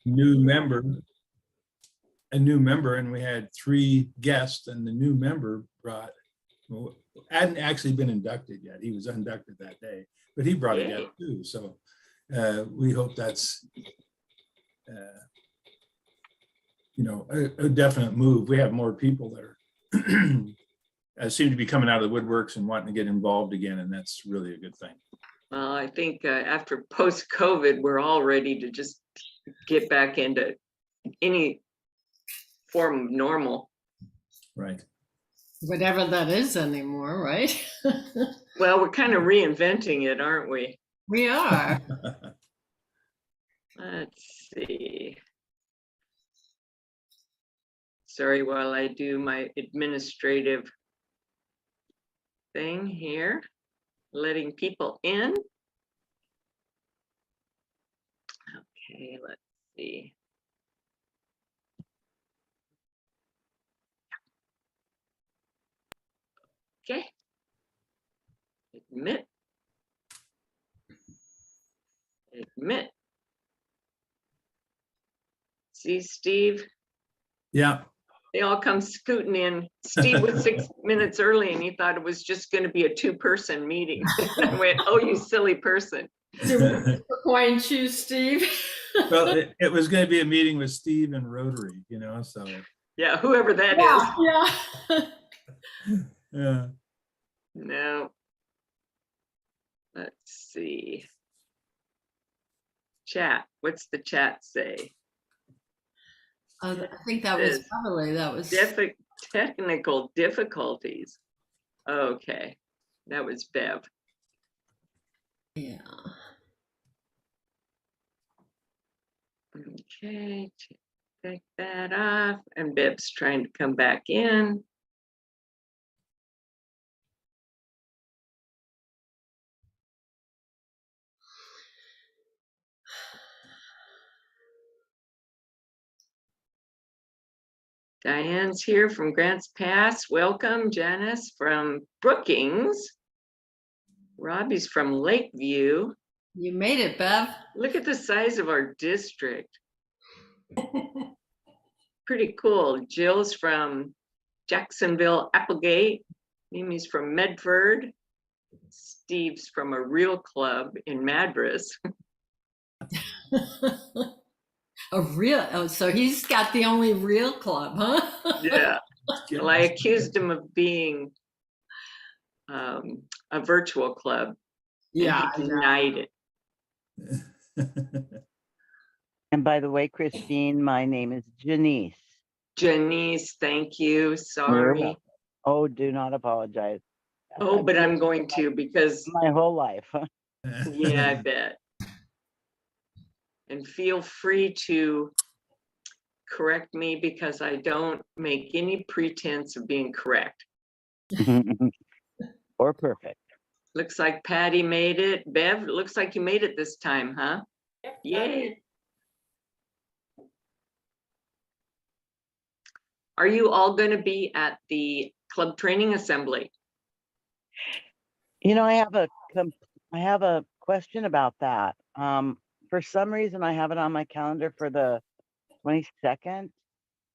new member, and we had 3 guests, and the new member brought, well, hadn't actually been inducted yet. He was inducted that day, but he brought a Yay. guest too. So we hope that's, you know, a definite move. We have more people that are seem to be coming out of the woodworks and wanting to get involved again, and that's really a good thing. Well, I think after post-COVID, we're all ready to just get back into any form of normal. Right. Whatever that is anymore, right? Well, we're kind of reinventing it, aren't we? We are. Let's see. Sorry, while I do my administrative thing here, letting people in. Okay, let's see. Okay. Admit. Admit. See, Steve, Yeah. they all come scooting in. Steve was 6 minutes early and he thought it was just going to be a 2-person meeting. I went, oh, you silly person. Point you, Steve. Well, it was going to be a meeting with Steve and Rotary, you know, so Yeah, whoever that is. Yeah. yeah. No. Let's see. Chat. What's the chat say? I think that was probably Technical difficulties. Okay. That was Bev. Yeah. Okay. Take that off. And Bev's trying to come back in. Diane's here from Grants Pass. Welcome, Janice from Brookings. Robbie's from Lakeview. You made it, Bev. Look at the size of our district. Pretty cool. Jill's from Jacksonville, Applegate. Mimi's from Medford. Steve's from a real club in Madras. A real, oh, so he's got the only real club, huh? Yeah. Well, I accused him of being a virtual club. Yeah. He denied it. And by the way, Christine, my name is Janice. Janice, thank you. Sorry. Oh, do not apologize. Oh, but I'm going to because, My whole life. yeah, I bet. And feel free to correct me because I don't make any pretense of being correct. Or perfect. Looks like Patty made it. Bev, it looks like you made it this time, huh? Yay. Are you all going to be at the club training assembly? You know, I have a question about that. For some reason, I have it on my calendar for the 22nd.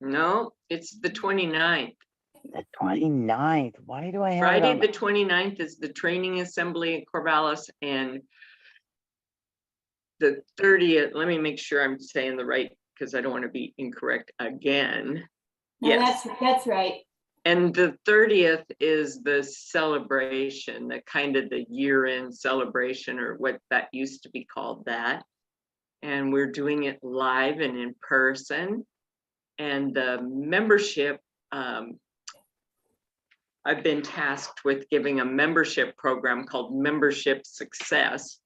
No, it's the 29th. The 29th. Why do I have it Friday on the 29th is the training assembly in Corvallis, and the 30th, let me make sure I'm saying the right because I don't want to be incorrect again. No, Yes. that's right. And the 30th is the celebration, the kind of the year-end celebration, or what that used to be called that. And we're doing it live and in person. And the membership, I've been tasked with giving a membership program called Membership Success,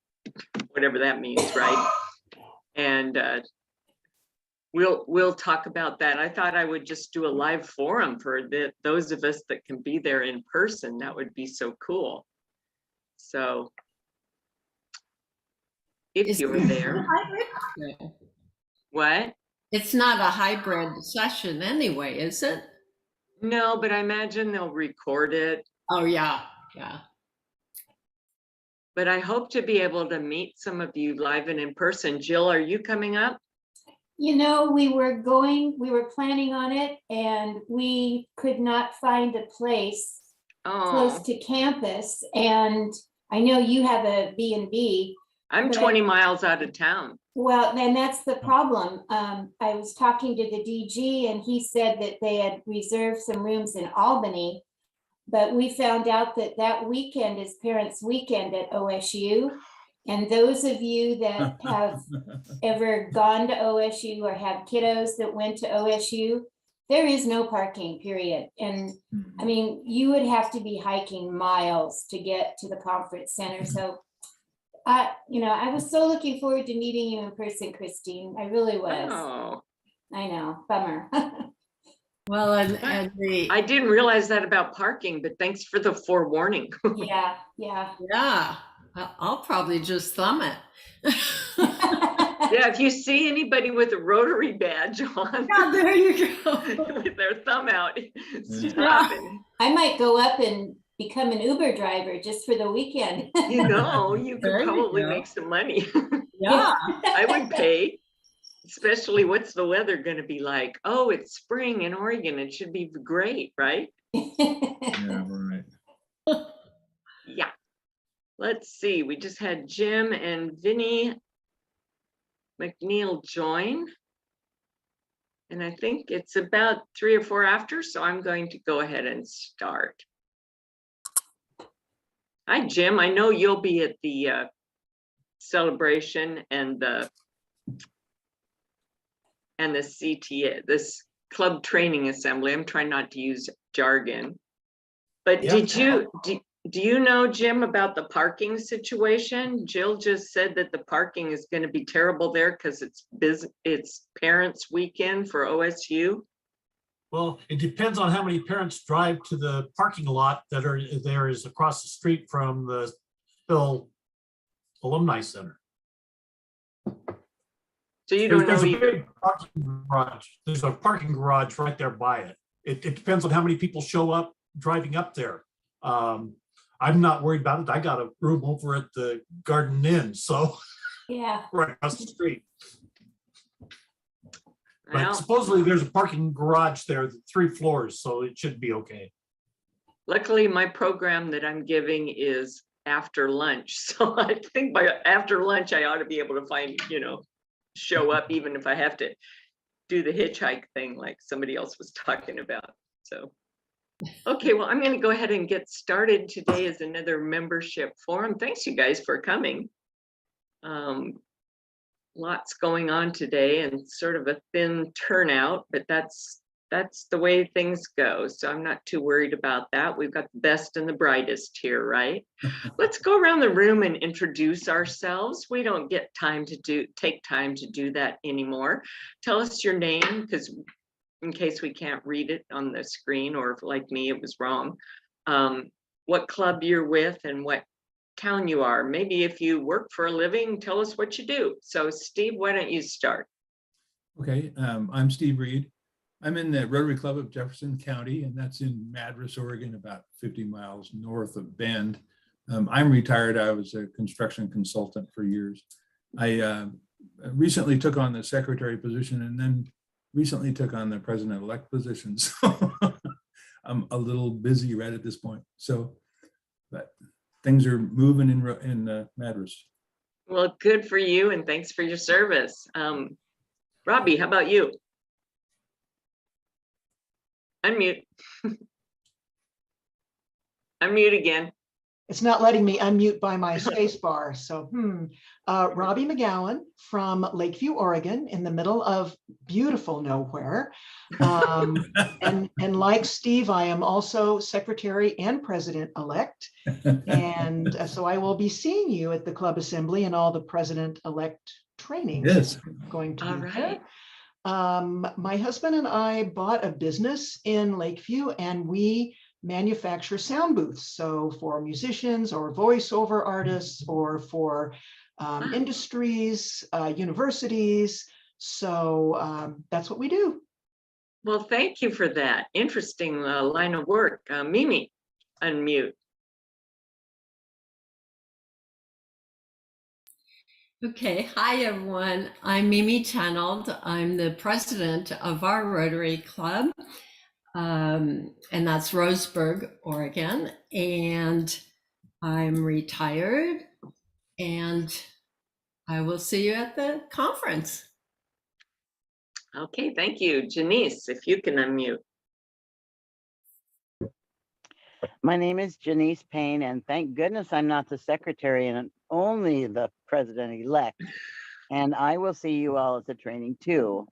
whatever that means, right? And we'll talk about that. I thought I would just do a live forum for those of us that can be there in person. That would be so cool. So if you're there. What? It's not a hybrid session anyway, is it? No, but I imagine they'll record it. Oh, yeah, yeah. But I hope to be able to meet some of you live and in person. Jill, are you coming up? We were planning on it and we could not find a place close Oh, to campus. And I know you have a B&B. I'm but- 20 miles out of town. Well, then that's the problem. I was talking to the DG and he said that they had reserved some rooms in Albany. But we found out that that weekend is Parents' Weekend at OSU. And those of you that have ever gone to OSU or have kiddos that went to OSU, there is no parking, period. And I mean, you would have to be hiking miles to get to the conference center. So I was so looking forward to meeting you in person, Christine. I really was. Oh, I know, bummer. Well, and the, I didn't realize that about parking, but thanks for the forewarning. Yeah. yeah, I'll probably just thumb it. Yeah, if you see anybody with a Rotary badge on Yeah, there you go. with their thumb out, stop it. I might go up and become an Uber driver just for the weekend. You There could you probably go. make some money. Yeah. I would pay, especially what's the weather going to be like? Oh, it's spring in Oregon. It should be great, right? Yeah, right. Yeah. Let's see. We just had Jim and Vinny McNeil join. And I think it's about 3 or 4 after, so I'm going to go ahead and start. Hi, Jim. I know you'll be at the celebration and the CTA, this club training assembly. I'm trying not to use jargon. But Yeah. do you know, Jim, about the parking situation? Jill just said that the parking is going to be terrible there because it's Parents' Weekend for OSU. Well, it depends on how many parents drive to the parking lot that is across the street from the Hill Alumni Center. So you don't There's know a either. big parking garage. There's a parking garage right there by it. It depends on how many people show up driving up there. I'm not worried about it. I got a room over at the Garden Inn, so Yeah. right across the street. But Well, supposedly there's a parking garage there, 3 floors, so it should be okay. luckily, my program that I'm giving is after lunch. So I think by after lunch, I ought to be able to find, show up, even if I have to do the hitchhike thing like somebody else was talking about. So, okay, well, I'm going to go ahead and get started. Today is another membership forum. Thanks, you guys, for coming. Lots going on today and sort of a thin turnout, but that's the way things go. So I'm not too worried about that. We've got the best and the brightest here, right? Let's go around the room and introduce ourselves. We don't get take time to do that anymore. Tell us your name, because in case we can't read it on the screen, or if like me, it was wrong. What club you're with and what town you are. Maybe if you work for a living, tell us what you do. So Steve, why don't you start? Okay, I'm Steve Reed. I'm in the Rotary Club of Jefferson County, and that's in Madras, Oregon, about 50 miles north of Bend. I'm retired. I was a construction consultant for years. I recently took on the secretary position and then recently took on the president-elect position. So I'm a little busy right at this point. So, but things are moving in Madras. Well, good for you, and thanks for your service. Robbie, how about you? Unmute. Unmute again. It's not letting me unmute by my space bar. So, Robbie McGowan from Lakeview, Oregon, in the middle of beautiful nowhere. And like Steve, I am also secretary and president-elect. And so I will be seeing you at the club assembly and all the president-elect trainings. Yes. Going to All be right. there. My husband and I bought a business in Lakeview, and we manufacture sound booths. So for musicians or voiceover artists or for industries, universities. So that's what we do. Well, thank you for that. Interesting line of work. Mimi, unmute. Okay, hi everyone. I'm Mimi Tenold. I'm the president of our Rotary Club, and that's Roseburg, Oregon. And I'm retired, and I will see you at the conference. Okay, thank you. Janice, if you can unmute. My name is Janice Payne, and thank goodness I'm not the secretary and only the president-elect. And I will see you all at the training too.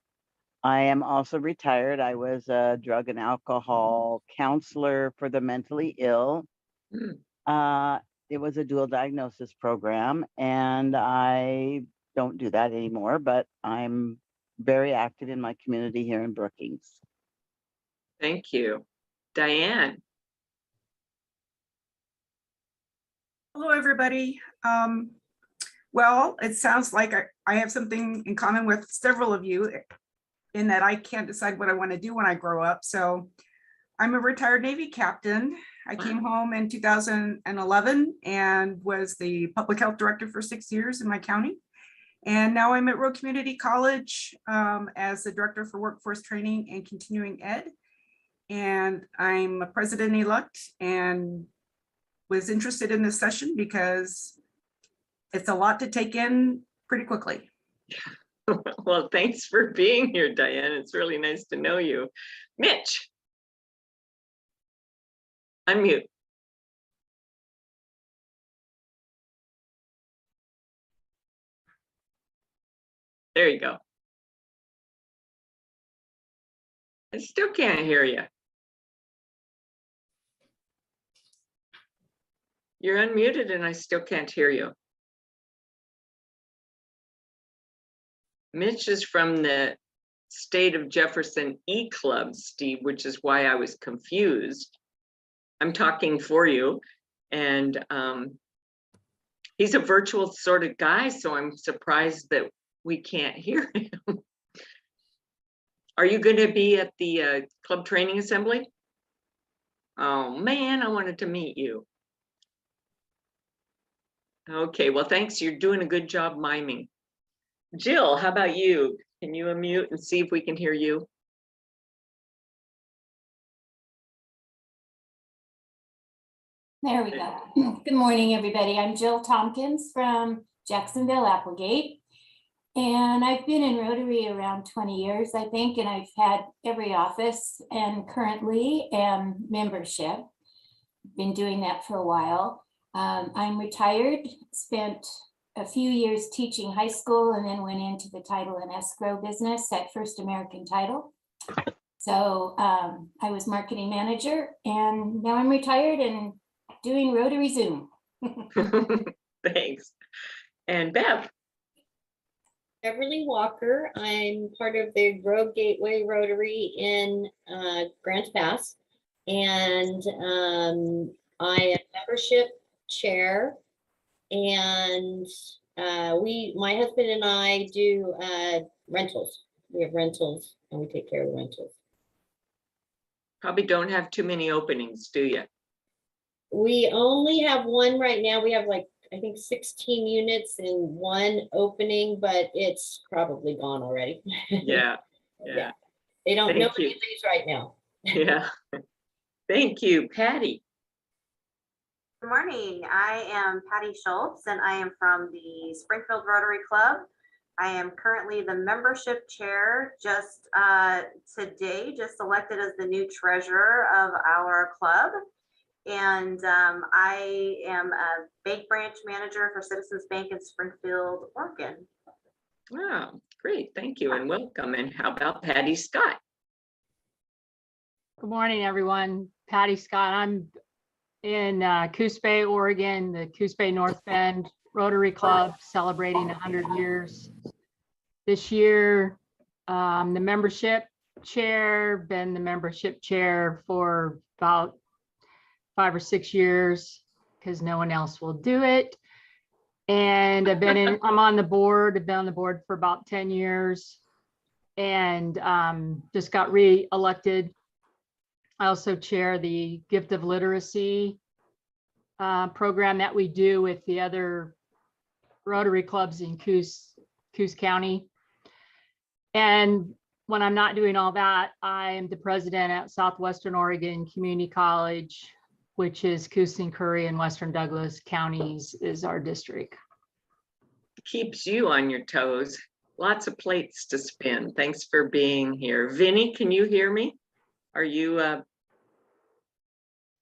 I am also retired. I was a drug and alcohol counselor for the mentally ill. It was a dual diagnosis program, and I don't do that anymore, but I'm very active in my community here in Brookings. Thank you. Diane. Hello, everybody. Well, it sounds like I have something in common with several of you in that I can't decide what I want to do when I grow up. So I'm a retired Navy captain. I came home in 2011 and was the public health director for 6 years in my county. And now I'm at Road Community College as the director for workforce training and continuing ed. And I'm a president-elect and was interested in this session because it's a lot to take in pretty quickly. Well, thanks for being here, Diane. It's really nice to know you. Mitch. Unmute. There you go. I still can't hear you. You're unmuted and I still can't hear you. Mitch is from the State of Jefferson E-Club, Steve, which is why I was confused. I'm talking for you. And he's a virtual sort of guy, so I'm surprised that we can't hear him. Are you going to be at the club training assembly? Oh man, I wanted to meet you. Okay, well, thanks. You're doing a good job miming. Jill, how about you? Can you unmute and see if we can hear you? There we go. Good morning, everybody. I'm Jill Tompkins from Jacksonville, Applegate. And I've been in Rotary around 20 years, I think, and I've had every office and currently am membership. Been doing that for a while. I'm retired, spent a few years teaching high school and then went into the title and escrow business at First American Title. So I was marketing manager and now I'm retired and doing Rotary Zoom. Thanks. And Bev. Beverly Walker. I'm part of the Road Gateway Rotary in Grants Pass. And I am membership chair. And my husband and I do rentals. We have rentals and we take care of the rentals. Probably don't have too many openings, do you? We only have one right now. We have like, I think 16 units in one opening, but it's probably gone already. Yeah. Yeah. They don't Thank know you. these right now. Yeah. Thank you, Patty. Good morning. I am Patty Schultz and I am from the Springfield Rotary Club. I am currently the membership chair, just today, just elected as the new treasurer of our club. And I am a bank branch manager for Citizens Bank in Springfield, Oregon. Wow, great. Thank you and welcome. And how about Patty Scott? Good morning, everyone. Patty Scott. I'm in Coos Bay, Oregon, the Coos Bay North Bend Rotary Club celebrating 100 years. This year, the membership chair, been the membership chair for about 5 or 6 years because no one else will do it. And I'm on the board. I've been on the board for about 10 years and just got re-elected. I also chair the Gift of Literacy program that we do with the other Rotary clubs in Coos County. And when I'm not doing all that, I am the president at Southwestern Oregon Community College, which is Coos and Curry and Western Douglas counties is our district. Keeps you on your toes. Lots of plates to spin. Thanks for being here. Vinny, can you hear me? Are you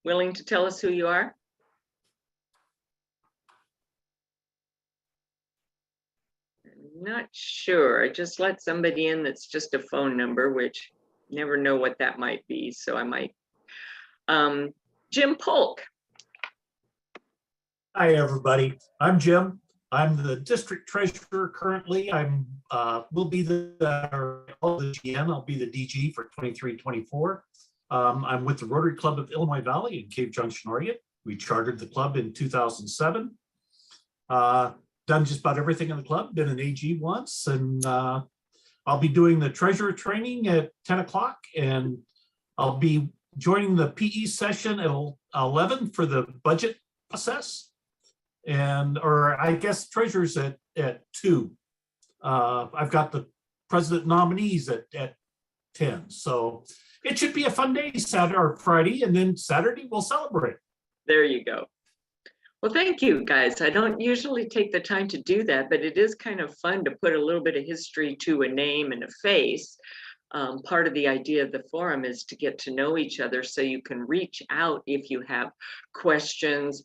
willing to tell us who you are? Not sure. I just let somebody in that's just a phone number, which never know what that might be. So I might. Jim Polk. Hi, everybody. I'm Jim. I'm the district treasurer currently. I'm will be the GM. I'll be the DG for 23-24. I'm with the Rotary Club of Illinois Valley in Cave Junction, Oregon. We chartered the club in 2007. Done just about everything in the club, been an AG once, and I'll be doing the treasurer training at 10 o'clock, and I'll be joining the PE session at 11 for the budget process, or I guess treasurer's at 2. I've got the president nominees at 10, so it should be a fun day, Saturday or Friday, and then Saturday we'll celebrate. There you go. Well, thank you, guys. I don't usually take the time to do that, but it is kind of fun to put a little bit of history to a name and a face. Part of the idea of the forum is to get to know each other so you can reach out if you have questions,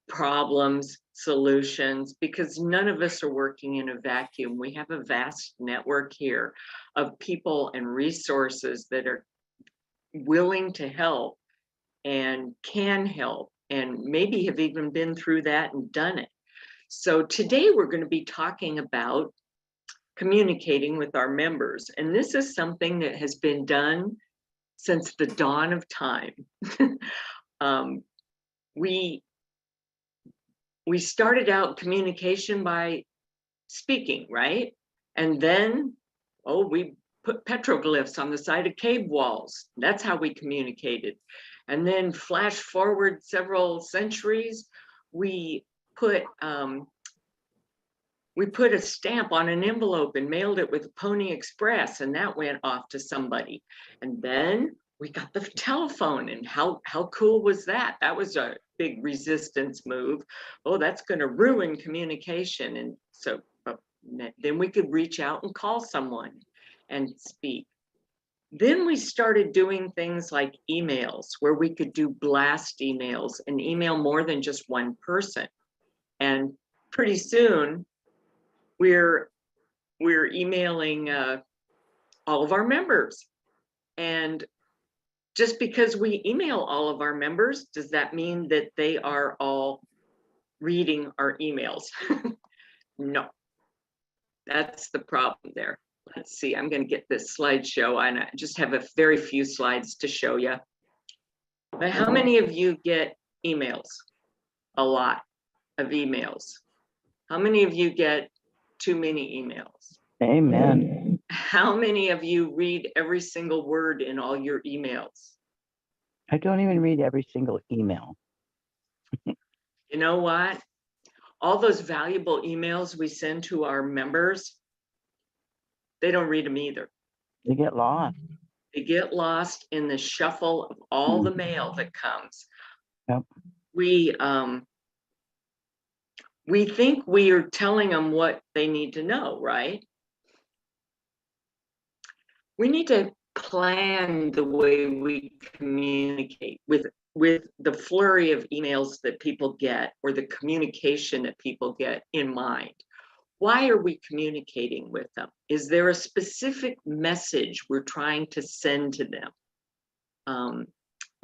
problems, solutions, because none of us are working in a vacuum. We have a vast network here of people and resources that are willing to help and can help, and maybe have even been through that and done it. So today we're going to be talking about communicating with our members. And this is something that has been done since the dawn of time. We started out communication by speaking, right? And then, we put petroglyphs on the side of cave walls. That's how we communicated. And then flash forward several centuries, we put a stamp on an envelope and mailed it with Pony Express, and that went off to somebody. And then we got the telephone, and how cool was that? That was a big resistance move. Oh, that's going to ruin communication. And so then we could reach out and call someone and speak. Then we started doing things like emails, where we could do blast emails and email more than just one person. And pretty soon we're emailing all of our members. And just because we email all of our members, does that mean that they are all reading our emails? No, that's the problem there. Let's see, I'm going to get this slideshow, and I just have a very few slides to show you. But how many of you get emails? A lot of emails. How many of you get too many emails? Amen. How many of you read every single word in all your emails? I don't even read every single email. You know what? All those valuable emails we send to our members, they don't read them either. They get lost. They get lost in the shuffle of all the mail that comes. Yep. We think we are telling them what they need to know, right? We need to plan the way we communicate with the flurry of emails that people get, or the communication that people get in mind. Why are we communicating with them? Is there a specific message we're trying to send to them?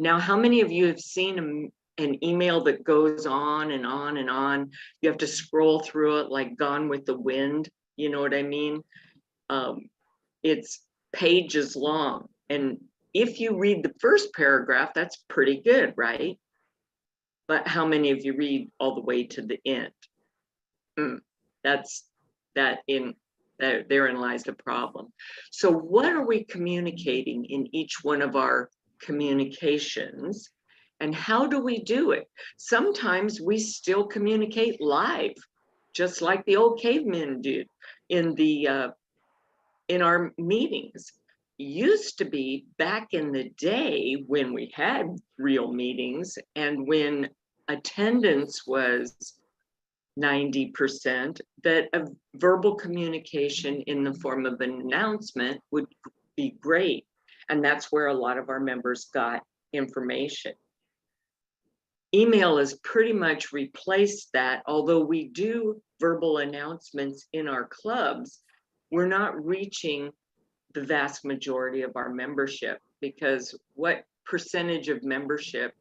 Now, how many of you have seen an email that goes on and on and on? You have to scroll through it like Gone with the Wind. You know what I mean? It's pages long. And if you read the first paragraph, that's pretty good, right? But how many of you read all the way to the end? Therein lies the problem. So what are we communicating in each one of our communications, and how do we do it? Sometimes we still communicate live, just like the old cavemen did in the in our meetings. Used to be back in the day when we had real meetings and when attendance was 90%, that a verbal communication in the form of an announcement would be great. And that's where a lot of our members got information. Email has pretty much replaced that, although we do verbal announcements in our clubs, we're not reaching the vast majority of our membership, because what percentage of membership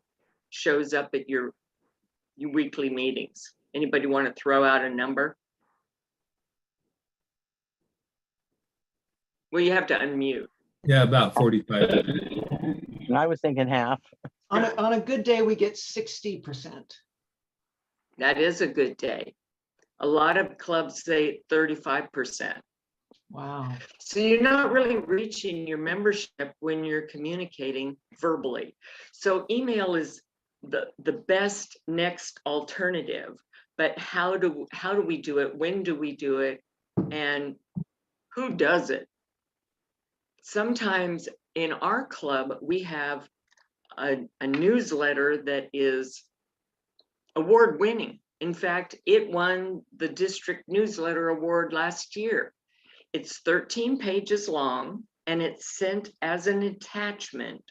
shows up at your weekly meetings? Anybody want to throw out a number? Well, you have to unmute. Yeah, about 45. And I was thinking half. On a good day, we get 60%. That is a good day. A lot of clubs say 35%. Wow. So you're not really reaching your membership when you're communicating verbally. So email is the best next alternative. But how do we do it? When do we do it? And who does it? Sometimes in our club, we have a newsletter that is award-winning. In fact, it won the district newsletter award last year. It's 13 pages long and it's sent as an attachment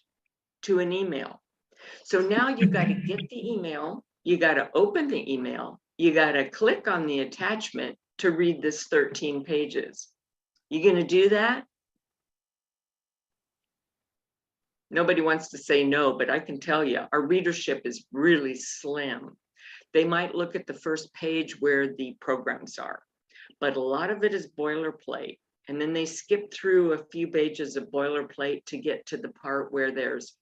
to an email. So now you got to get the email, you got to open the email, you got to click on the attachment to read this 13 pages. You going to do that? Nobody wants to say no, but I can tell you, our readership is really slim. They might look at the first page where the programs are, but a lot of it is boilerplate. And then they skip through a few pages of boilerplate to get to the part where there's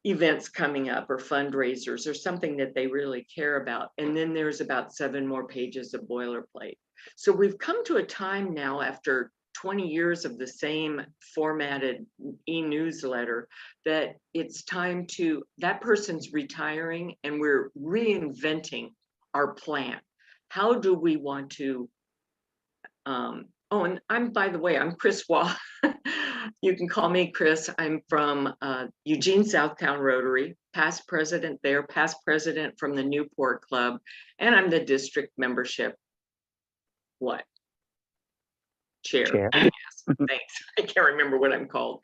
events coming up or fundraisers or something that they really care about. And then there's about 7 more pages of boilerplate. So we've come to a time now after 20 years of the same formatted e-newsletter that it's time to, that person's retiring and we're reinventing our plan. How do we want to, oh, and I'm, by the way, I'm Chris Waugh. You can call me Chris. I'm from Eugene Southtown Rotary, past president there, past president from the Newport Club, and I'm the district membership, what? Chair. Yes, thanks. I can't remember what I'm called.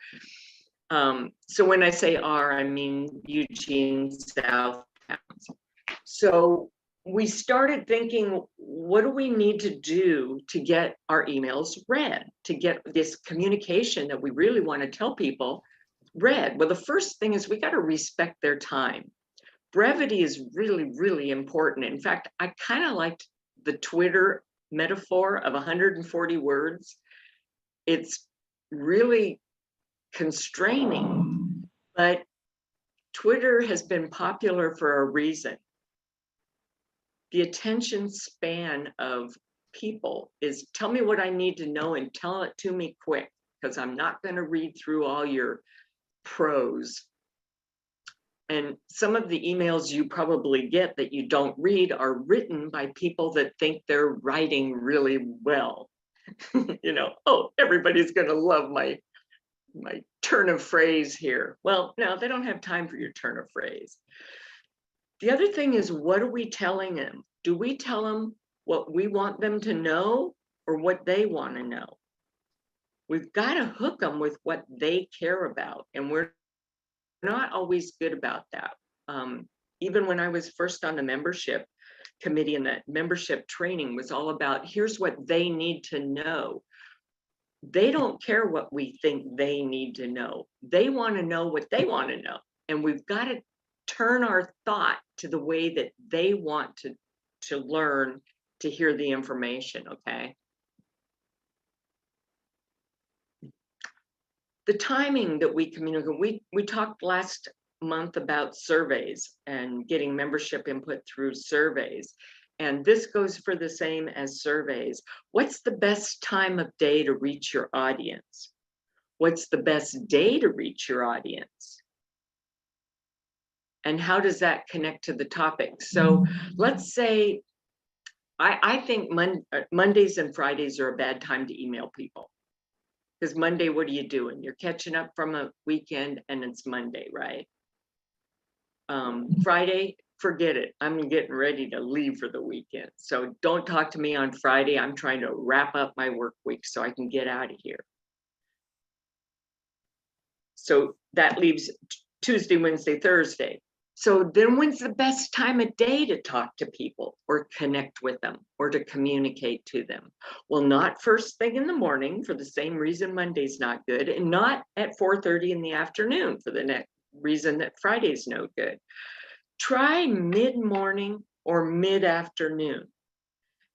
So when I say R, I mean Eugene Southtown. So we started thinking, what do we need to do to get our emails read, to get this communication that we really want to tell people read? Well, the first thing is we got to respect their time. Brevity is really, really important. In fact, I kind of liked the Twitter metaphor of 140 words. It's really constraining, but Twitter has been popular for a reason. The attention span of people is tell me what I need to know and tell it to me quick, because I'm not going to read through all your prose. And some of the emails you probably get that you don't read are written by people that think they're writing really well. You know, oh, everybody's going to love my turn of phrase here. Well, no, they don't have time for your turn of phrase. The other thing is, what are we telling them? Do we tell them what we want them to know or what they want to know? We've got to hook them with what they care about, and we're not always good about that. Even when I was first on the membership committee, and that membership training was all about, here's what they need to know. They don't care what we think they need to know. They want to know what they want to know. And we've got to turn our thought to the way that they want to learn, to hear the information, okay? The timing that we communicate, we talked last month about surveys and getting membership input through surveys. And this goes for the same as surveys. What's the best time of day to reach your audience? What's the best day to reach your audience? And how does that connect to the topic? So let's say I think Mondays and Fridays are a bad time to email people. Because Monday, what are you doing? You're catching up from a weekend and it's Monday, right? Friday, forget it. I'm getting ready to leave for the weekend. So don't talk to me on Friday. I'm trying to wrap up my work week so I can get out of here. So that leaves Tuesday, Wednesday, Thursday. So then when's the best time of day to talk to people or connect with them or to communicate to them? Well, not first thing in the morning for the same reason Monday's not good, and not at 4:30 in the afternoon for the next reason that Friday's no good. Try mid-morning or mid-afternoon.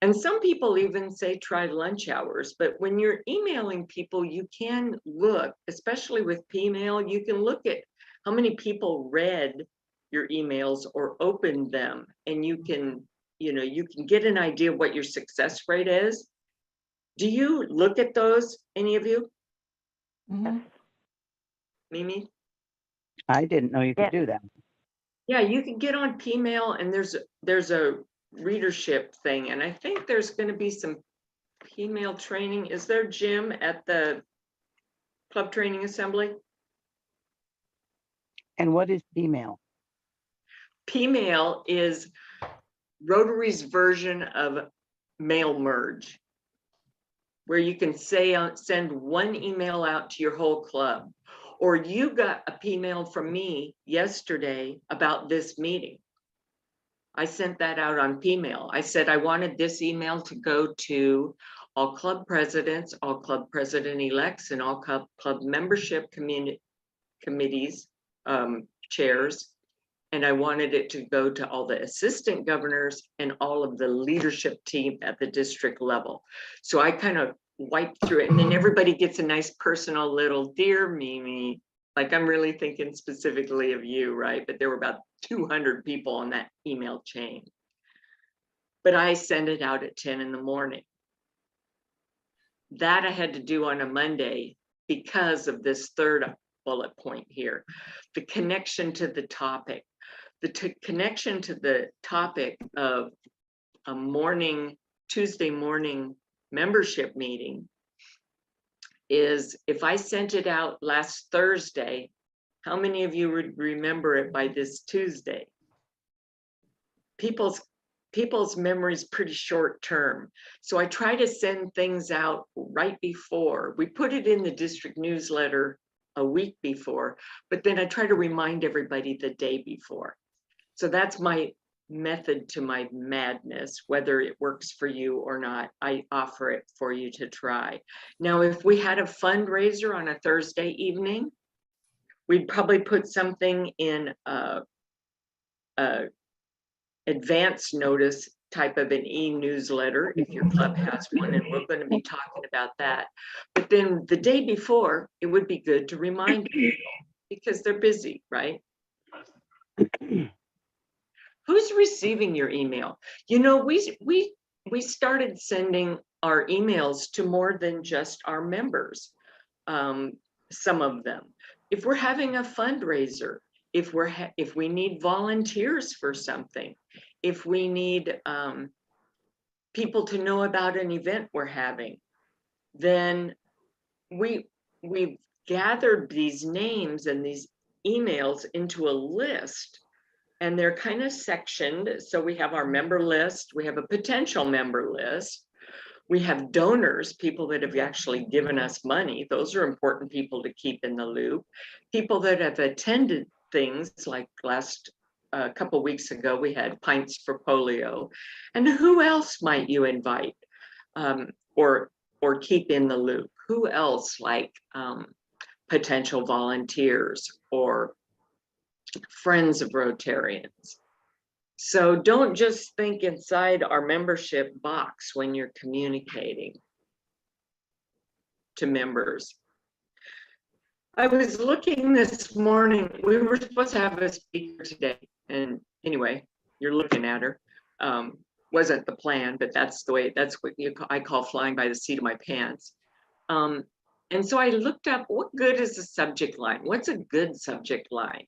And some people even say try lunch hours, but when you're emailing people, you can look, especially with Pmail, you can look at how many people read your emails or opened them, and you can get an idea of what your success rate is. Do you look at those, any of you? Mhm. Mimi? I didn't know you could do that. Yeah, you can get on Pmail, and there's a readership thing, and I think there's going to be some Pmail training. Is there, Jim, at the Club Training Assembly? And what is Pmail? Pmail is Rotary's version of mail merge, where you can send one email out to your whole club. Or you got a Pmail from me yesterday about this meeting. I sent that out on Pmail. I said I wanted this email to go to all club presidents, all club president-elects, and all club membership committees, chairs. And I wanted it to go to all the assistant governors and all of the leadership team at the district level. So I kind of wiped through it, and then everybody gets a nice personal little, dear Mimi, like I'm really thinking specifically of you, right? But there were about 200 people on that email chain. But I send it out at 10 in the morning. That I had to do on a Monday because of this third bullet point here, the connection to the topic. The connection to the topic of a Tuesday morning membership meeting is, if I sent it out last Thursday, how many of you would remember it by this Tuesday? People's memory is pretty short term. So I try to send things out right before. We put it in the district newsletter a week before, but then I try to remind everybody the day before. So that's my method to my madness. Whether it works for you or not, I offer it for you to try. Now, if we had a fundraiser on a Thursday evening, we'd probably put something in a advance notice type of an e-newsletter if your club has one, and we're going to be talking about that. But then the day before, it would be good to remind people because they're busy, right? Who's receiving your email? You know, we started sending our emails to more than just our members, some of them. If we're having a fundraiser, if we need volunteers for something, if we need people to know about an event we're having, then we've gathered these names and these emails into a list, and they're kind of sectioned. So we have our member list, we have a potential member list, we have donors, people that have actually given us money. Those are important people to keep in the loop. People that have attended things, like last couple weeks ago, we had Pints for Polio. And who else might you invite or keep in the loop? Who else, like potential volunteers or friends of Rotarians? So don't just think inside our membership box when you're communicating to members. I was looking this morning, we were supposed to have a speaker today, and anyway, you're looking at her. Wasn't the plan, but that's what I call flying by the seat of my pants. And so I looked up, what good is a subject line? What's a good subject line?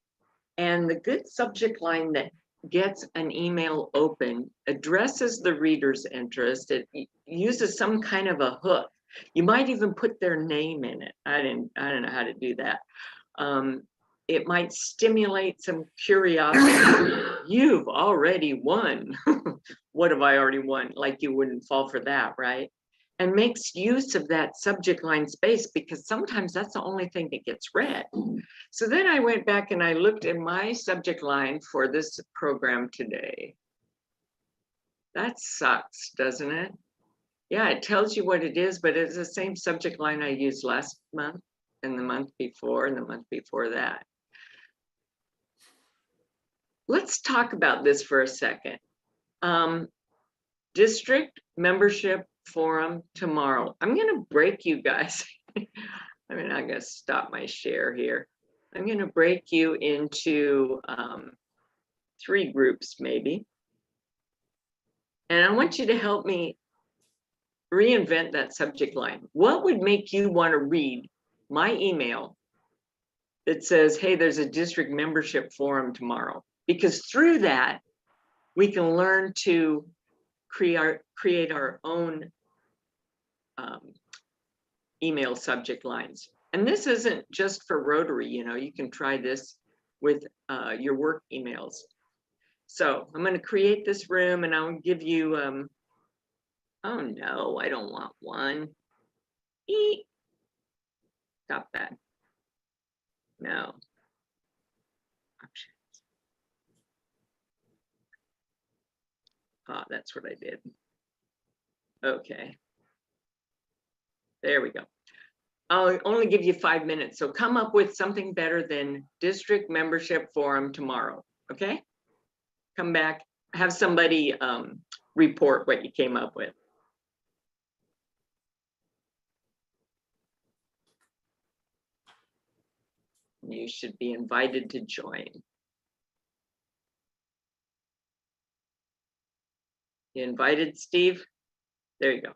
And the good subject line that gets an email open, addresses the reader's interest, it uses some kind of a hook. You might even put their name in it. I don't know how to do that. It might stimulate some curiosity. You've already won. What have I already won? Like you wouldn't fall for that, right? And makes use of that subject line space because sometimes that's the only thing that gets read. So then I went back and I looked at my subject line for this program today. That sucks, doesn't it? Yeah, it tells you what it is, but it's the same subject line I used last month and the month before and the month before that. Let's talk about this for a second. District membership forum tomorrow. I'm gonna break you guys. I mean, I'm gonna stop my share here. I'm gonna break you into 3 groups maybe. And I want you to help me reinvent that subject line. What would make you want to read my email that says, hey, there's a district membership forum tomorrow? Because through that, we can learn to create our own email subject lines. And this isn't just for Rotary, you know, you can try this with your work emails. So I'm going to create this room and I'll give you, oh no, I don't want one. Eek. Stop that. No. Options. Ah, that's what I did. Okay. There we go. I'll only give you 5 minutes. So come up with something better than district membership forum tomorrow. Okay? Come back, have somebody report what you came up with. You should be invited to join. You invited, Steve? There you go.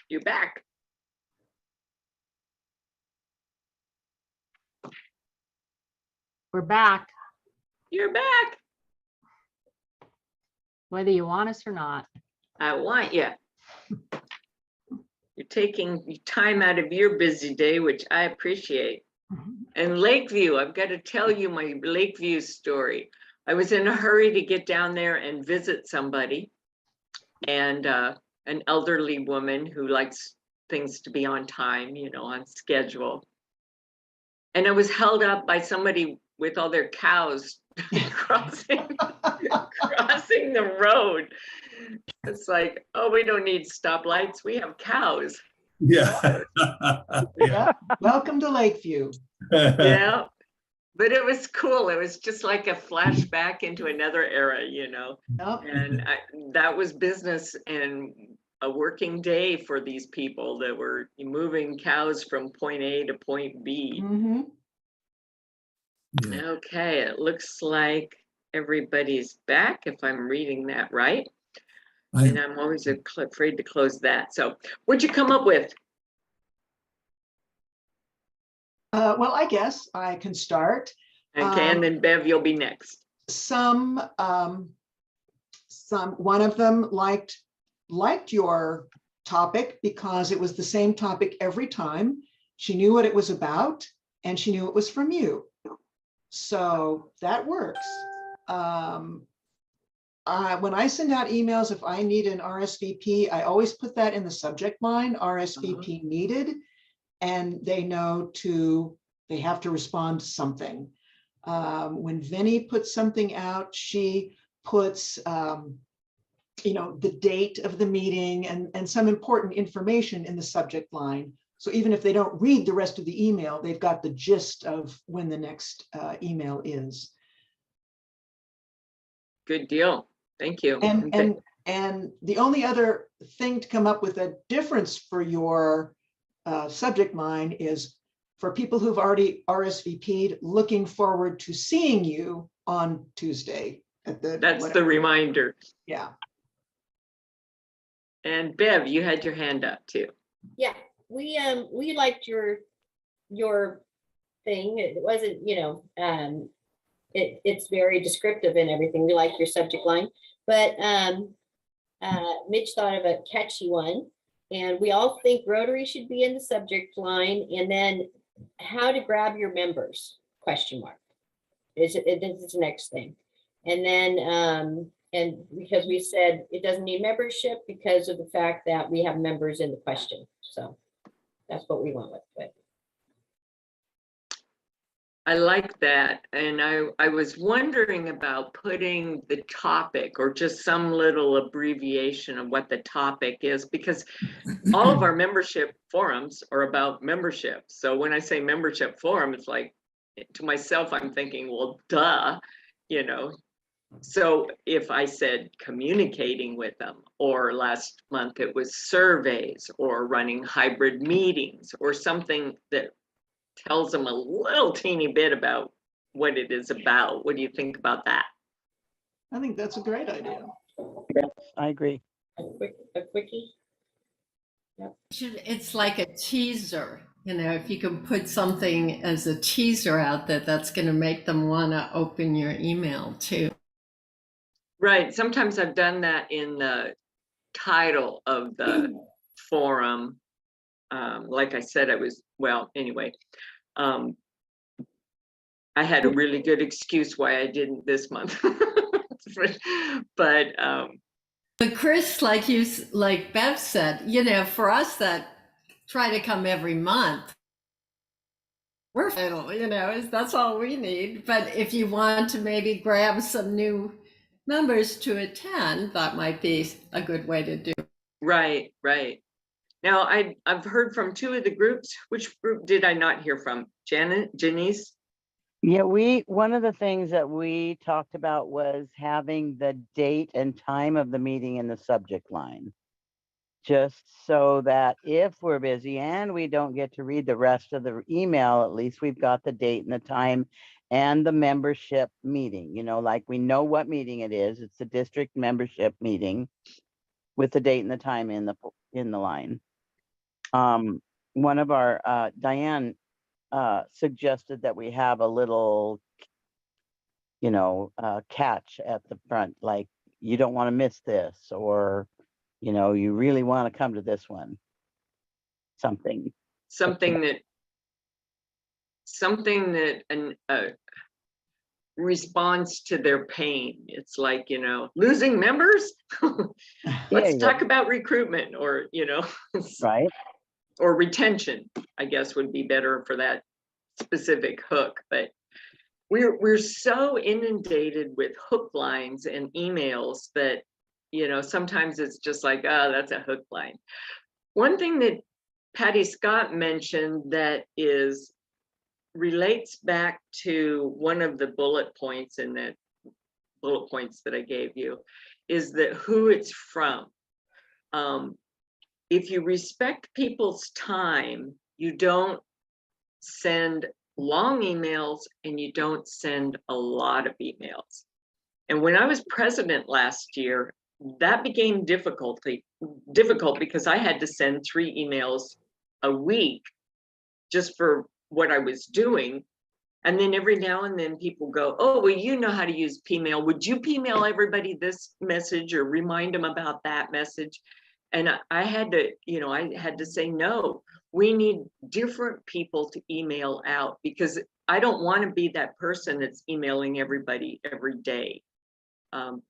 You back? We're back, You're back. whether you want us or not. I want you. You're taking time out of your busy day, which I appreciate. And Lakeview, I've got to tell you my Lakeview story. I was in a hurry to get down there and visit somebody, and an elderly woman who likes things to be on time, you know, on schedule. And I was held up by somebody with all their cows crossing the road. It's like, oh, we don't need stoplights. We have cows. Yeah. Yeah. Welcome to Lakeview. Yeah. But it was cool. It was just like a flashback into another era, you know. Yep. And that was business and a working day for these people that were moving cows from point A to point B. Mhm. Yeah. Okay, it looks like everybody's back, if I'm reading that right. And I'm always afraid to close that. So what'd you come up with? Well, I guess I can start. Okay, and then Bev, you'll be next. Some, one of them liked your topic because it was the same topic every time. She knew what it was about and she knew it was from you. So that works. When I send out emails, if I need an RSVP, I always put that in the subject line, RSVP needed, and they know they have to respond to something. When Vinnie puts something out, she puts, the date of the meeting and some important information in the subject line. So even if they don't read the rest of the email, they've got the gist of when the next email is. Good deal. Thank you. And the only other thing to come up with a difference for your subject line is for people who've already RSVP'd, looking forward to seeing you on Tuesday. That's the reminder. Yeah. And Bev, you had your hand up too. Yeah, we liked your thing. It wasn't, it's very descriptive and everything. We like your subject line, but Mitch thought of a catchy one, and we all think Rotary should be in the subject line, and then how to grab your members, ? Is the next thing. And then and because we said it doesn't need membership because of the fact that we have members in the question. So that's what we went with. I like that. And I was wondering about putting the topic or just some little abbreviation of what the topic is, because all of our membership forums are about membership. So when I say membership forum, it's like, to myself, I'm thinking, well, duh, So if I said communicating with them, or last month it was surveys or running hybrid meetings or something that tells them a little teeny bit about what it is about. What do you think about that? I think that's a great idea. Yes, I agree. A quickie. Yep. It's like a teaser, if you can put something as a teaser out there, that's going to make them want to open your email too. Right. Sometimes I've done that in the title of the forum. Like I said, I had a really good excuse why I didn't this month. But Chris, like Bev said, for us that try to come every month, we're fiddle, that's all we need. But if you want to maybe grab some new members to attend, that might be a good way to do it. Right. Now I've heard from two of the groups. Which group did I not hear from? Janice? Yeah, one of the things that we talked about was having the date and time of the meeting in the subject line. Just so that if we're busy and we don't get to read the rest of the email, at least we've got the date and the time and the membership meeting, like we know what meeting it is. It's the district membership meeting with the date and the time in the line. One of our, Diane, suggested that we have a little, catch at the front, like, you don't want to miss this, or, you really want to come to this one. Something. Something that responds to their pain. It's like, losing members. Let's you talk go. about recruitment, or, Right? or retention, I guess would be better for that specific hook. But we're so inundated with hook lines and emails that, sometimes it's just like, oh, that's a hook line. One thing that Patty Scott mentioned that relates back to one of the bullet points in that bullet points that I gave you, is that who it's from. If you respect people's time, you don't send long emails and you don't send a lot of emails. And when I was president last year, that became difficult because I had to send 3 emails a week just for what I was doing. And then every now and then people go, oh, well, you know how to use Pmail. Would you Pmail everybody this message or remind them about that message? And I had to say, no, we need different people to email out, because I don't want to be that person that's emailing everybody every day,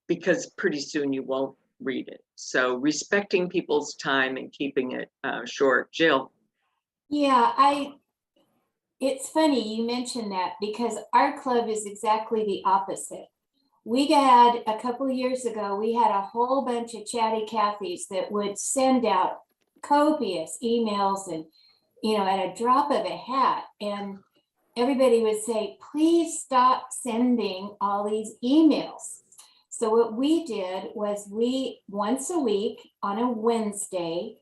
because pretty soon you won't read it. So respecting people's time and keeping it short. Jill. Yeah, it's funny you mentioned that, because our club is exactly the opposite. We had a couple years ago, we had a whole bunch of chatty Cathys that would send out copious emails and, at a drop of a hat. And everybody would say, please stop sending all these emails. So what we did was once a week on a Wednesday,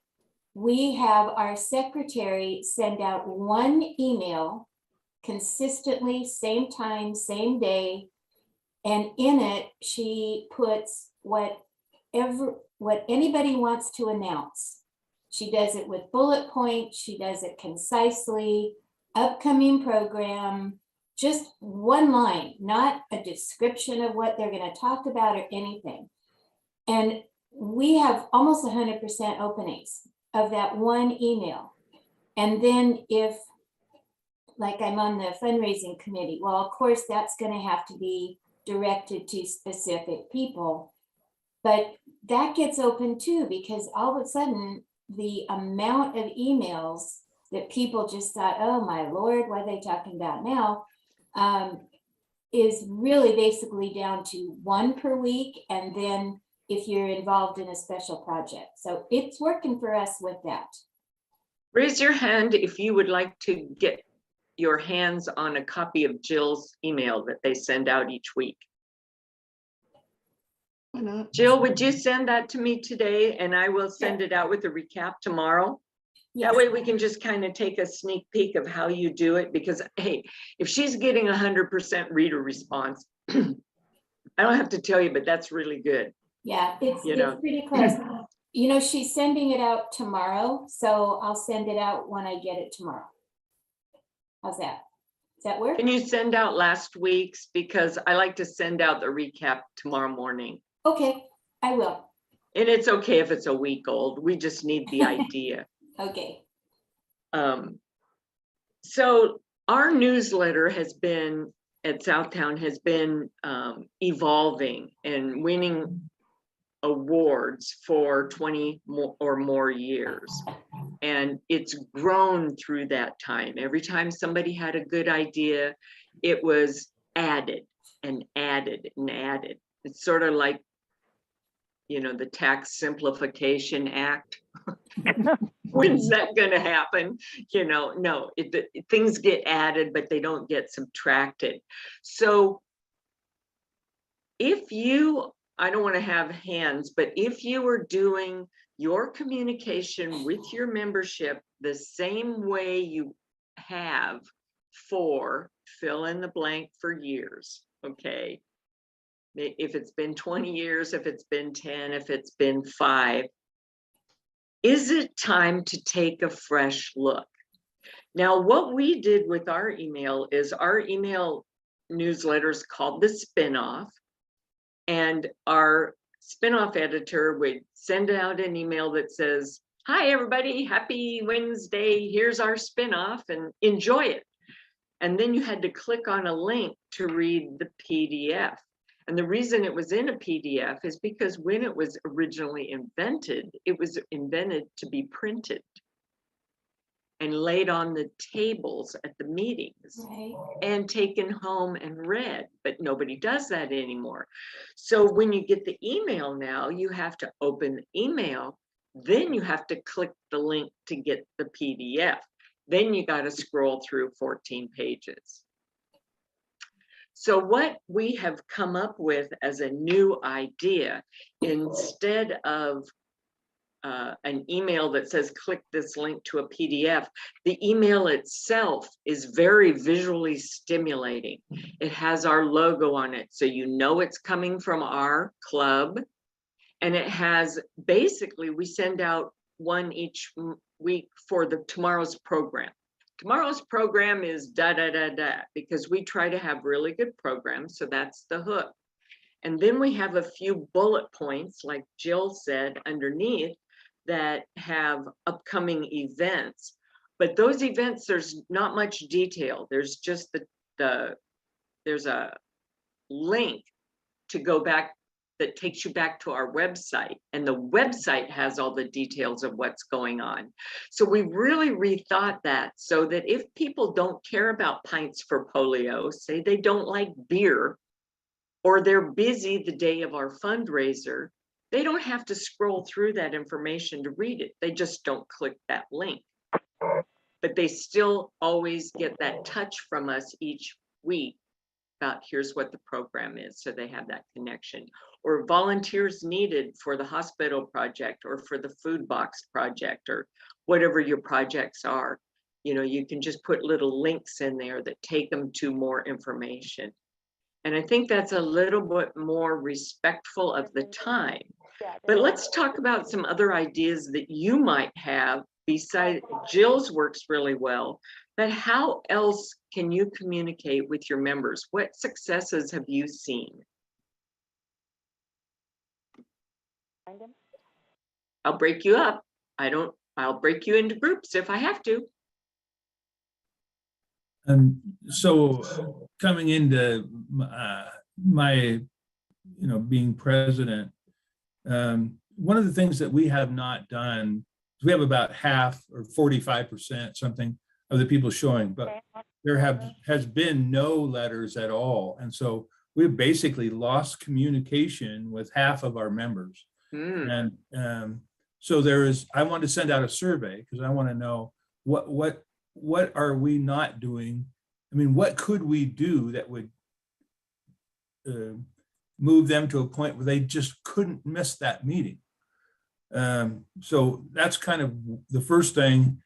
we have our secretary send out one email consistently, same time, same day. And in it, she puts what anybody wants to announce. She does it with bullet points. She does it concisely, upcoming program, just one line, not a description of what they're going to talk about or anything. And we have almost 100% openings of that one email. And then if, like, I'm on the fundraising committee, well, of course, that's going to have to be directed to specific people. But that gets open too, because all of a sudden, the amount of emails that people just thought, oh my Lord, what are they talking about now? Is really basically down to 1 per week. And then if you're involved in a special project. So it's working for us with that. Raise your hand if you would like to get your hands on a copy of Jill's email that they send out each week. Why not? Jill, would you send that to me today, and I will send it out with a recap tomorrow? Yes. That way we can just kind of take a sneak peek of how you do it, because hey, if she's getting 100% reader response, I don't have to tell you, but that's really good. Yeah, it's pretty close. She's sending it out tomorrow, so I'll send it out when I get it tomorrow. How's that? Does that work? Can you send out last week's? Because I like to send out the recap tomorrow morning. Okay, I will. And it's okay if it's a week old. We just need the idea. Okay. So our newsletter has been at Southtown has been evolving and winning awards for 20 or more years. And it's grown through that time. Every time somebody had a good idea, it was added and added and added. It's sort of like, the Tax Simplification Act. When's that going to happen? No, things get added, but they don't get subtracted. So I don't want to have hands, but if you are doing your communication with your membership the same way you have for fill in the blank for years, okay? If it's been 20 years, if it's been 10, if it's been 5, Is it time to take a fresh look? Now, what we did with our email is our email newsletters called the Spinoff, and our Spinoff editor would send out an email that says, "Hi, everybody, happy Wednesday. Here's our Spinoff and enjoy it." And then you had to click on a link to read the PDF. And the reason it was in a PDF is because when it was originally invented, it was invented to be printed and laid on the tables at the meetings Right. and taken home and read, but nobody does that anymore. So when you get the email now, you have to open the email, then you have to click the link to get the PDF. Then you got to scroll through 14 pages. So what we have come up with as a new idea, instead of an email that says click this link to a PDF, the email itself is very visually stimulating. It has our logo on it, so you know it's coming from our club. And it has, basically, we send out one each week for the tomorrow's program. Tomorrow's program is da da da da, because we try to have really good programs, so that's the hook. And then we have a few bullet points, like Jill said, underneath, that have upcoming events. But those events, there's not much detail. There's just there's a link to go back that takes you back to our website, and the website has all the details of what's going on. So we really rethought that, so that if people don't care about Pints for Polio, say they don't like beer, or they're busy the day of our fundraiser, they don't have to scroll through that information to read it. They just don't click that link. But they still always get that touch from us each week about here's what the program is, so they have that connection. Or volunteers needed for the hospital project, or for the food box project, or whatever your projects are. You know, you can just put little links in there that take them to more information. And I think that's a little bit more respectful of the time. But let's talk about some other ideas that you might have besides. Jill's works really well, but how else can you communicate with your members? What successes have you seen? I'll break you up. I'll break you into groups if I have to. So coming into my, being president, one of the things that we have not done is we have about half or 45% something of the people showing, but there has been no letters at all. And so we've basically lost communication with half of our members. And so I want to send out a survey, because I want to know what are we not doing? I mean, what could we do that would move them to a point where they just couldn't miss that meeting? So that's kind of the first thing.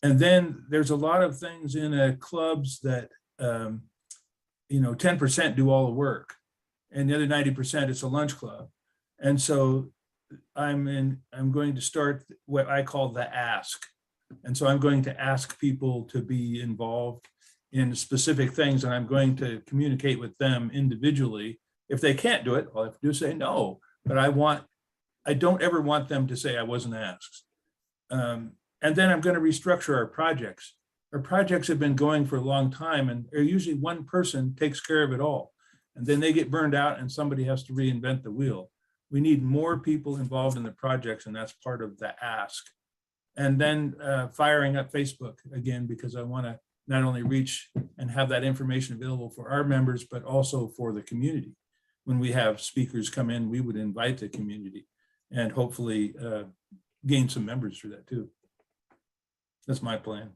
And then there's a lot of things in clubs that 10% do all the work, and the other 90% it's a lunch club. And so I'm going to start what I call the ask. And so I'm going to ask people to be involved in specific things, and I'm going to communicate with them individually. If they can't do it, all I have to do is say no. But I don't ever want them to say I wasn't asked. And then I'm going to restructure our projects. Our projects have been going for a long time, and usually one person takes care of it all. And then they get burned out and somebody has to reinvent the wheel. We need more people involved in the projects, and that's part of the ask. And then firing up Facebook again, because I want to not only reach and have that information available for our members, but also for the community. When we have speakers come in, we would invite the community and hopefully gain some members through that too. That's my plan.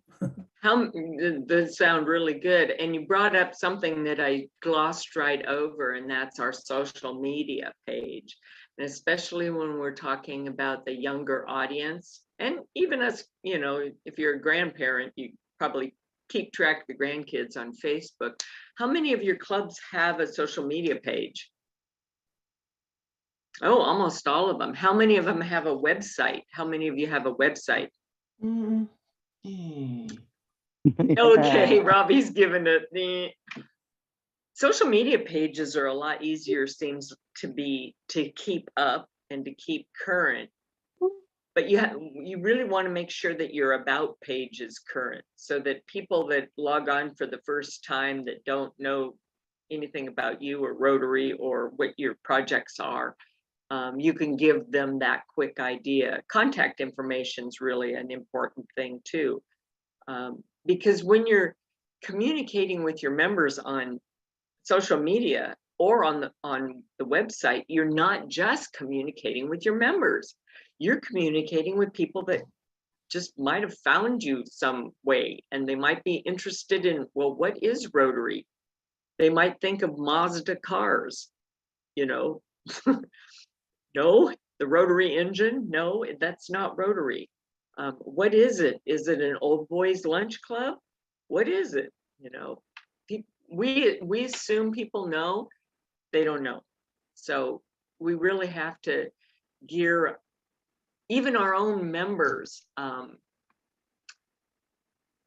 Those sound really good. And you brought up something that I glossed right over, and that's our social media page. And especially when we're talking about the younger audience, and even us, if you're a grandparent, you probably keep track of the grandkids on Facebook. How many of your clubs have a social media page? Oh, almost all of them. How many of them have a website? How many of you have a website? Mm, eh. Okay, Robbie's given it the social media pages are a lot easier, seems to be, to keep up and to keep current. But you really want to make sure that your about page is current, so that people that log on for the first time that don't know anything about you or Rotary or what your projects are, you can give them that quick idea. Contact information is really an important thing too, because when you're communicating with your members on social media or on the website, you're not just communicating with your members. You're communicating with people that just might have found you some way, and they might be interested in, well, what is Rotary? They might think of Mazda cars, you know. No, the Rotary engine, no, that's not Rotary. What is it? Is it an old boys lunch club? What is it? You know, we assume people know, they don't know. So we really have to gear even our own members.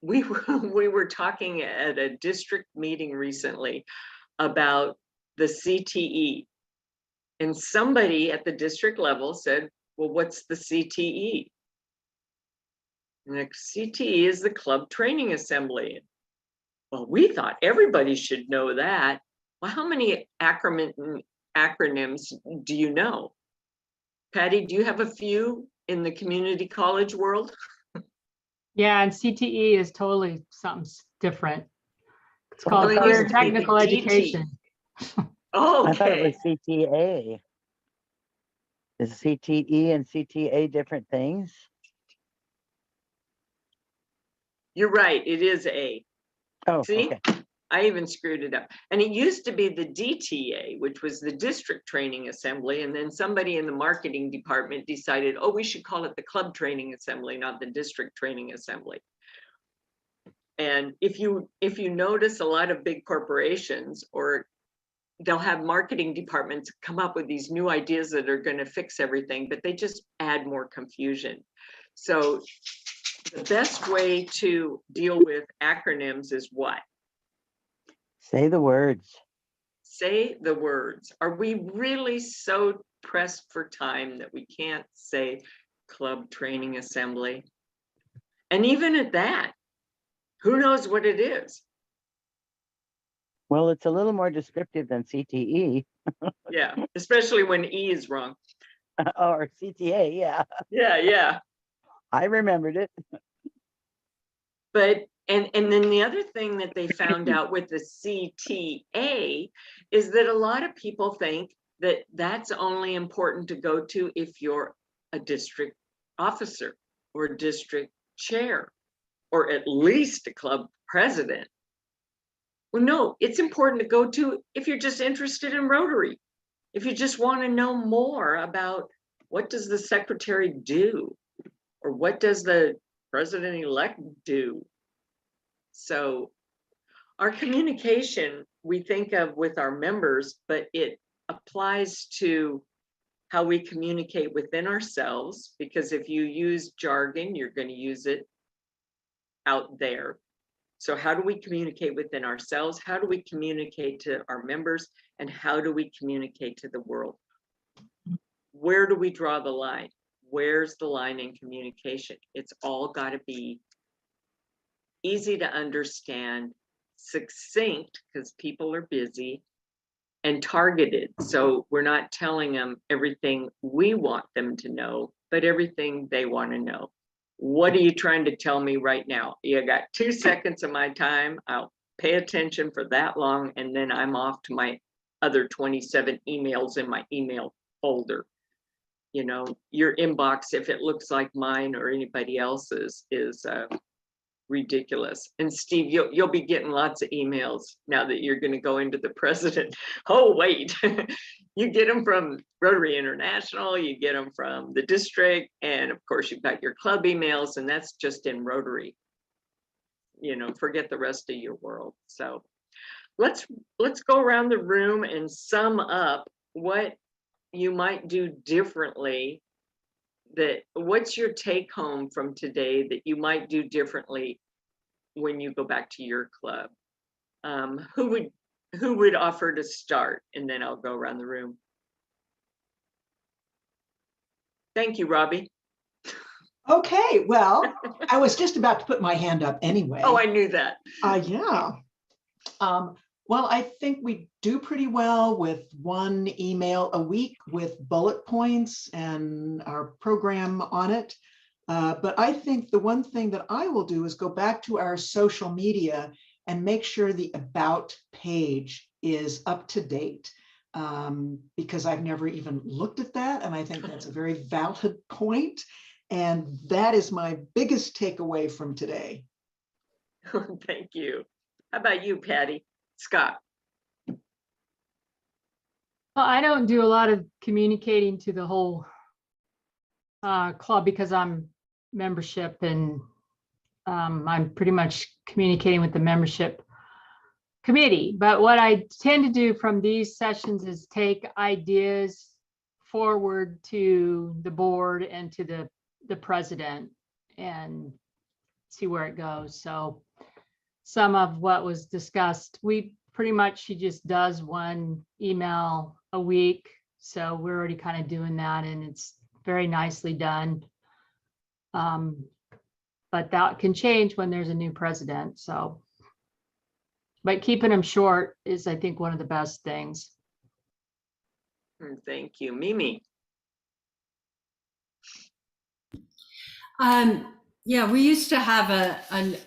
We were talking at a district meeting recently about the CTE, and somebody at the district level said, well, what's the CTE? And the CTE is the Club Training Assembly. Well, we thought everybody should know that. Well, how many acronyms do you know? Patty, do you have a few in the community college world? Yeah, and CTE is totally something different. It's called Oh, it Career used to be the Technical DT. Education. Oh, I thought it okay. was CTA. Is CTE and CTA different things? You're right, it is A. Oh, See, okay. I even screwed it up. And it used to be the DTA, which was the District Training Assembly. And then somebody in the marketing department decided, oh, we should call it the Club Training Assembly, not the District Training Assembly. And if you notice, a lot of big corporations, or they'll have marketing departments come up with these new ideas that are going to fix everything, but they just add more confusion. So the best way to deal with acronyms is what? Say the words. Say the words. Are we really so pressed for time that we can't say Club Training Assembly? And even at that, who knows what it is? Well, it's a little more descriptive than CTE Yeah, especially when E is wrong. or CTA. Yeah, Yeah. I remembered it. But and then the other thing that they found out with the CTA is that a lot of people think that that's only important to go to if you're a district officer or a district chair or at least a club president. Well, no, it's important to go to if you're just interested in Rotary. If you just want to know more about what does the secretary do, or what does the president-elect do. So our communication, we think of with our members, but it applies to how we communicate within ourselves, because if you use jargon, you're going to use it out there. So how do we communicate within ourselves? How do we communicate to our members? And how do we communicate to the world? Where do we draw the line? Where's the line in communication? It's all got to be easy to understand, succinct, because people are busy, and targeted. So we're not telling them everything we want them to know, but everything they want to know. What are you trying to tell me right now? You got 2 seconds of my time. I'll pay attention for that long, and then I'm off to my other 27 emails in my email folder. You know, your inbox, if it looks like mine or anybody else's, is ridiculous. And Steve, you'll be getting lots of emails now that you're going to go into the president. Oh, wait, you get them from Rotary International, you get them from the district, and of course you've got your club emails, and that's just in Rotary. You know, forget the rest of your world. So let's go around the room and sum up what you might do differently? What's your take home from today that you might do differently when you go back to your club? Who would offer to start? And then I'll go around the room. Thank you, Robbie. Okay, well, I was just about to put my hand up anyway. Oh, I knew that. Yeah. Well, I think we do pretty well with one email a week with bullet points and our program on it. But I think the one thing that I will do is go back to our social media and make sure the About page is up to date. Because I've never even looked at that. And I think that's a very valid point. And that is my biggest takeaway from today. Thank you. How about you, Patty? Scott? Well, I don't do a lot of communicating to the whole club because I'm membership, and I'm pretty much communicating with the membership committee. But what I tend to do from these sessions is take ideas forward to the board and to the president and see where it goes. So some of what was discussed, she just does one email a week. So we're already kind of doing that, and it's very nicely done. But that can change when there's a new president. So, but keeping them short is, I think, one of the best things. Thank you. Mimi? Yeah, we used to have a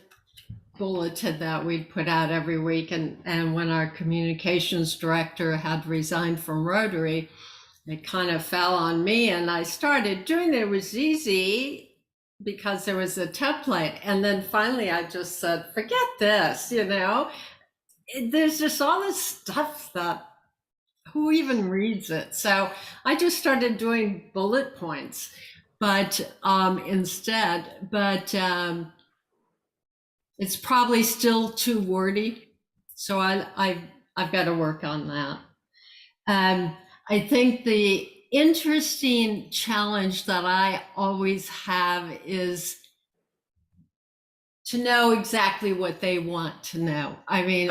bulletin that we'd put out every week, and when our communications director had resigned from Rotary, it kind of fell on me, and I started doing it. It was easy because there was a template, and then finally I just said, forget this, there's just all this stuff that who even reads it? So I just started doing bullet points, but it's probably still too wordy. So I've got to work on that. I think the interesting challenge that I always have is to know exactly what they want to know. I mean,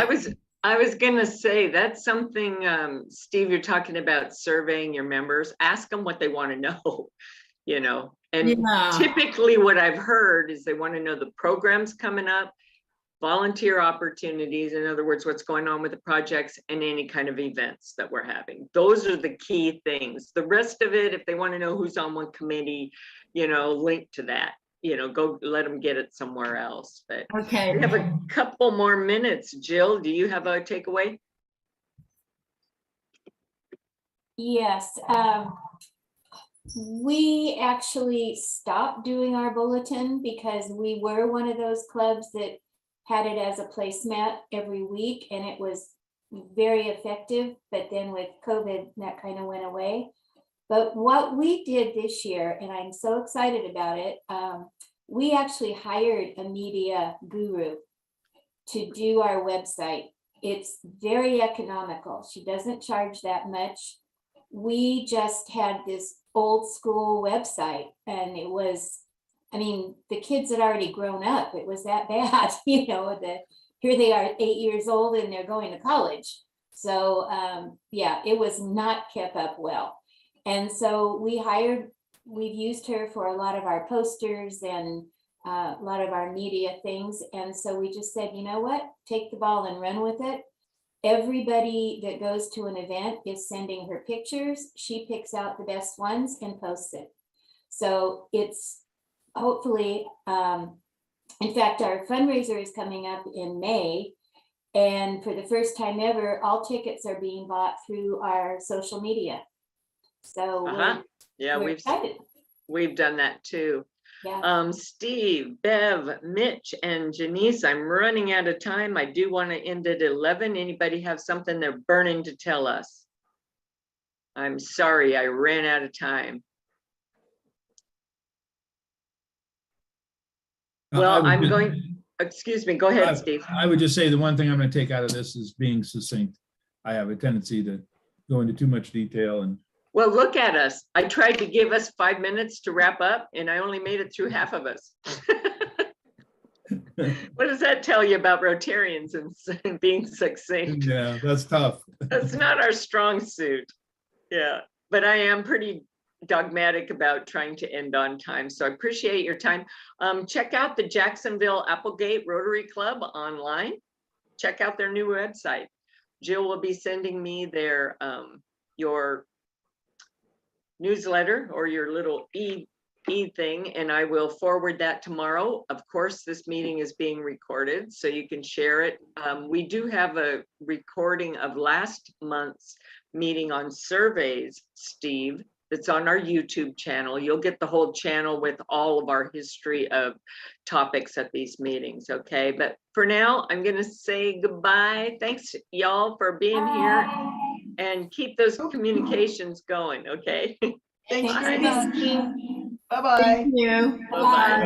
I was gonna say that's something, Steve, you're talking about surveying your members. Ask them what they want to know, And yeah. Typically what I've heard is they want to know the programs coming up, volunteer opportunities, in other words, what's going on with the projects, and any kind of events that we're having. Those are the key things. The rest of it, if they want to know who's on what committee, link to that. Go let them get it somewhere else. But Okay. we have a couple more minutes. Jill, do you have a takeaway? Yes. We actually stopped doing our bulletin because we were one of those clubs that had it as a placemat every week, and it was very effective. But then with COVID, that kind of went away. But what we did this year, and I'm so excited about it, we actually hired a media guru to do our website. It's very economical. She doesn't charge that much. We just had this old school website, and it was, the kids had already grown up. It was that bad, here they are 8 years old and they're going to college. So yeah, it was not kept up well. And so we've used her for a lot of our posters and a lot of our media things. And so we just said, you know what, take the ball and run with it. Everybody that goes to an event is sending her pictures. She picks out the best ones and posts it. So it's hopefully, in fact, our fundraiser is coming up in May. And for the first time ever, all tickets are being bought through our social media. So yeah, we're excited. We've done that too. Yeah. Steve, Bev, Mitch, and Janice, I'm running out of time. I do want to end at 11. Anybody have something they're burning to tell us? I'm sorry, I ran out of time. Well, excuse me, go ahead, Steve. I would just say the one thing I'm going to take out of this is being succinct. I have a tendency to go into too much detail, and Well, look at us. I tried to give us 5 minutes to wrap up and I only made it through half of us. What does that tell you about Rotarians and being succinct? Yeah, that's tough. That's not our strong suit. Yeah, but I am pretty dogmatic about trying to end on time. So I appreciate your time. Check out the Jacksonville Applegate Rotary Club online. Check out their new website. Jill will be sending me their your newsletter or your little e thing, and I will forward that tomorrow. Of course, this meeting is being recorded, so you can share it. We do have a recording of last month's meeting on surveys, Steve, that's on our YouTube channel. You'll get the whole channel with all of our history of topics at these meetings, okay? But for now, I'm gonna say goodbye. Thanks, y'all, for being here, and keep those communications going, okay? Thanks Bye. very much. Thank you. Bye-bye. Thank you. Bye-bye.